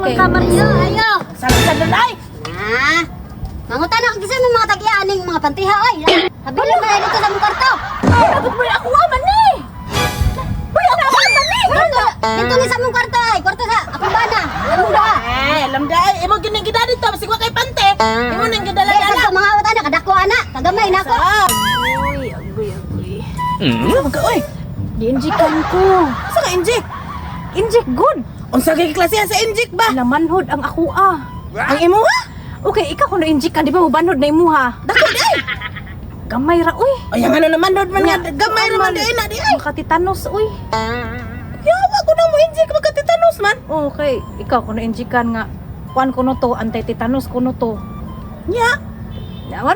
Okay. Kamar niyo, ayo. Sa dalay. Ah. Mangutan ako kasi may mga tagyaning mga pantiha ay. Habilin mo na dito sa mong kwarto. Dapat mo ako man ni. Boy, ako man ni. Dito ni sa mong kwarto ay. Kwarto sa akong bana. Ano ba? Alam da ay imo gining gida dito basig wa kay pante. Imo nang gidala-dala. Sa mga utan na kadako ana. Kagamay na ako. Uy, agoy. Ano ka oy? Di-injikan ko. Sa ka inject? Injik good. Unsa kay klase sa inject ba? Lamanhod ang ako ah. Ang imo ha? Okay, ikaw kung na-injikan, di ba mubanhod na imuha? Dako di ay. Gamay ra, uy. Ay ang ano naman dod man nga gamay naman di na di ay. Makatitanos, uy. Yawa ko na mo inject magka-tetanus man. Okay, ikaw kung na-injikan nga. Kuan ko no to, anti-tetanus ko no to. Nya.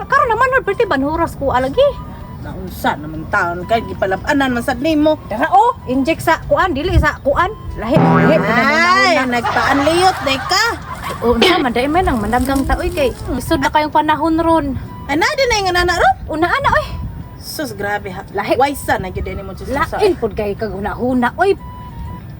Karon naman, pwede banhuras ko alagi. Naunsa naman taon kay gipalabanan man sad nimo. Dara, oh, inject sa kuan, dili sa kuan. Lahi. Ay, nagpaanliyot day ka. Oo naman, dahil man ang managang taoy kay. Isod na kayong panahon ron. Ay na din ay nga nana ron. Una-ana, uy. Sus grabe ha. Lahi. Waysa na gyud nimo sa. Lain pud kay kaguna-huna, uy.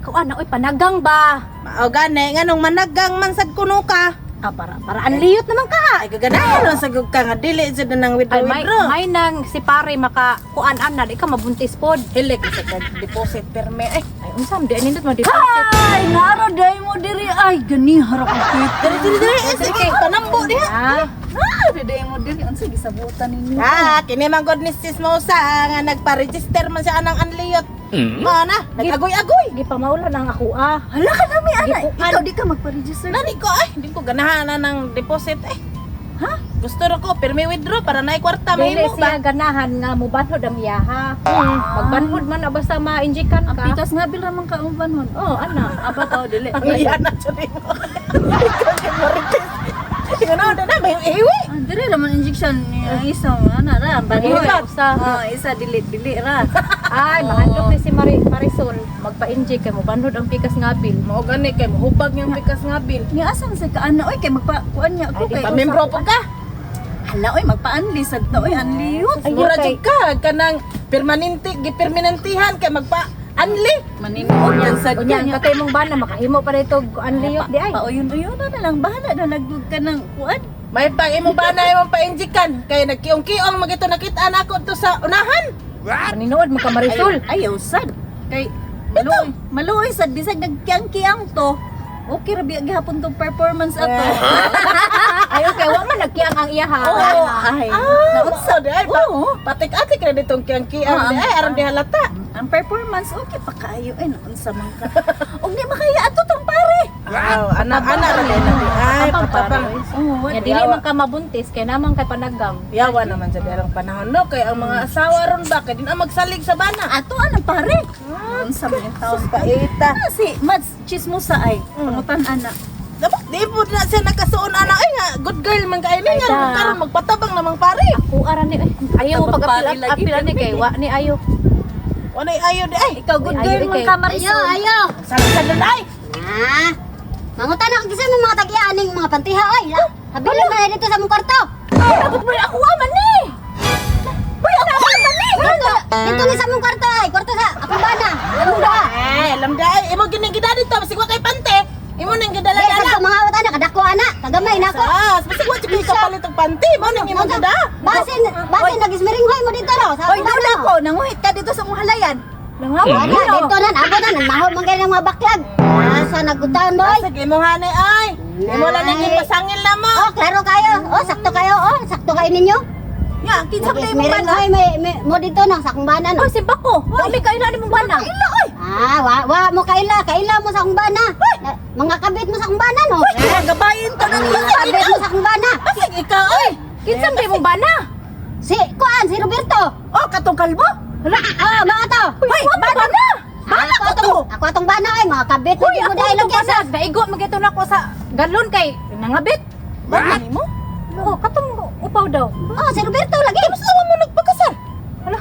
Kuan na, uy, panagang ba? Mao gani nganong managang man sad kuno ka. Ah, para anliyot naman ka. Ay gaganahan man sa gug ka nga dili jud nang Ay, withdraw may, withdraw. may nang si pare maka kuan-an na, di ka mabuntis pod. Hilik sa deposit perme ay. Ay, unsam, di anindot mo deposit. Ay, naro day mo diri ay gani harap ko. Dili sige panambo diha. Ah, Day mo diri unsa gisabutan ninyo? Kini man god ni sis mo sa nga nagpa-register man siya anang anliyot. Mana, nagagoy-agoy. di pa maulan ang ako ah. Hala ka dami ana. Di ko- Ikaw di ka magpa-register. Nani ko ay, hindi ko ganahan na ng deposit eh. Ha? Gusto ra ko permi withdraw para na kwarta Dili mahimo siya ba. ganahan nga mubanhod ang iyaha. Magbanhod man na basta ma-injikan Ang ka. pikas nga bil ramang ka ubanhon. Oh, ana. Aba ka dili. Iyan na siya din mo. Ikaw yung marites. Tingnan na, may iwi. Diri raman injection ni ang isa ana ra. Dili Bagulat. usa. Isa dili ra. Ay, mahandok ni si Marisol. Magpa-injik kay mubanhod ang pikas nga bil. Mao gani kay mahubag yung bikas nga bil. Ni asam sa kaana oy kay magpa-kuan niya ako Ay, di kay. pa Pamembro po ka. Hala oy magpa-anli sad na oy anliyot. Ay, Mura kay- jud ka kanang gipermanentihan kay magpa anli. Maninood yan sad Unya, katay mong bana makahimo pa dito anliyot di ay. Pauyon-uyon na lang bahala na nagdug ka ng kuan. May pag imo ba na imong painjikan kay nagkiong-kiong magito nakita na ako to sa unahan. Maninood mo ka Marisol. Ayaw sad. Kay maluoy sad bisag nagkiyang-kiyang to. Okay ra biya gihapon tong performance ato. Ayo kay wa man nagkiyang ang iyaha. Oo, ay. Naunsa di ay Oo. patik-atik na ditong kiyang-kiang di ay aron di halata. Ang performance okay pa kayo ay unsa man ka. Og di makaya ato tong pare. Anak-anak ra din di ay patabang. Oh, Ya dili man ka mabuntis kay naman kay panagang. Yawa naman sa dirang panahon no kay ang mga asawa ron ba kay din ang magsalig sa bana. ato anong pare. Unsa man yung taon Sus paita. si Mads chismosa ay. Pangutan ana. Dapat di po na siya nakasuon ana ay nga good girl man kay Ay, nga da. karon magpatabang namang pare. Ako ara ni ayaw mo Pagpapali lagi, pag-apil ni kay wa ni ayaw. Wanay ayo di ay. Ikaw good Ay, girl ayaw, man kay- ka Marisol. Ayo. Sa dalay. Ah. Mangutan ako kasi may mga tagyaning mga pantiha ay. Habilin mo na dito sa mong kwarto. Dapat mo ako man ni. Boy, ako man ni. Dito ni sa mong kwarto ay. Kwarto sa akong bana. Ano ba? Alam da ay imo gining gida dito basig wa kay pante. Imo nang Dahil gidala-dala. sa mga utan na kadako ana. Kagamay na ako. Basig wa jud ka palit og panty mo nang imo gida. Basin nagismiringhoy mo dito no. Sa Hoy, akong dula bana. ko, nanguhit ka dito sa mong halayan. Langaw. Ana, dito na, ako na, nagmahal man kayo ng mga baklag. Asa nagutaon, boy? Basig imo hanay ay. Imo lang nang ipasangil na mo. Oh, klaro kayo. Oh, sakto kayo. Oh, sakto kayo ninyo. Ya, kinsa pa imong Nagismiring bana? hoy, may mo dito no, sa akong bana no. Oh, si Bako. Wa mi kaila ni mong bana. Ila oy. Wa mo kaila mo sa akong bana. Mga kabit mo sa akong bana no. Gabayin to nang Mga kabit mo sa akong bana. Basig ikaw ay. Kinsa ba imong bana? Si Roberto. Oh, katong kalbo. Hala, mga to. Hoy, bana. Ako atong bana ay mga kabit mo Uy, mo ako dahil itong lagi sa. bana. Daigo magito na ko sa galon kay nangabit. Bakit mo? Oh, katong upaw daw. Oh, si Roberto lagi. Gusto mo nagpakasal? Hala.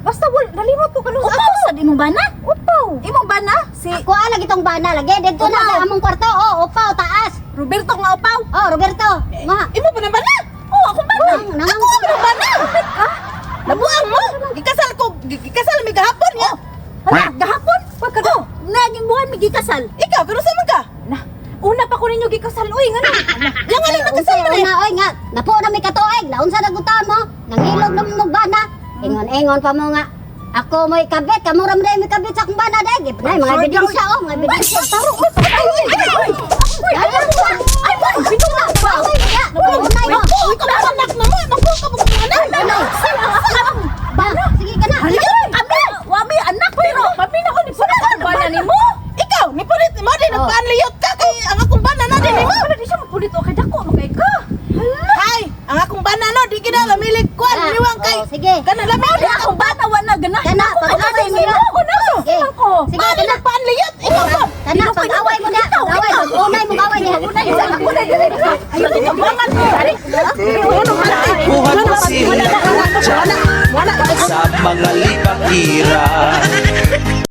Basta wal nalimot ko kanus Upaw sa imong bana? Upaw. Imong bana? Si Ako lagi itong bana lagi. Dito na Upaw. sa among kwarto. Oh, upaw taas. Roberto nga upaw. Oh, Roberto. Mga Imo pa na bana? Oh, ako bana. nang Ano bana? Nabuang mo. Gikasal mi gahapon ya. Hala, gahapon. Pagka naging buwan mi gikasal. Ikaw pero sa man ka? una pa ko ninyo gikasal. Uy, ngano? Yang ano nagkasal Unsay una oy nga, napo na mi katuig, naunsa na gutaon mo? Nangilog na mo bana. Ingon pa mo nga. Ako mo ikabit, kamo ram dai mi kabit sa akong bana dai. Nay mga ebidensya oh, mga ebidensya. Taro. Ay, bito na ba? Unay mo. Uy, ka anak na mo. Naku ka mo anak. Ba, sige ka na. Kami, wami anak pero Papi na ko ni puna ang bana nimo. Ikaw, ni pulit mo din nagpanliyot ka kay ang akong bana na din mo. Wala di siya mapulit o kay dako magay ka. Hay, ang akong bana no, di gina lamilig kwan, liwang kay. Oh, sige. Kana lamig di akong bata wala gana. Kana, pag-away mo na. Sige. Sige, Mali kana. nagpanliyot. Ikaw ba? Kana, pag-away mo na. Pag-away. Unay mo away niya. Kuha ko sila dyan sa mga libang ira.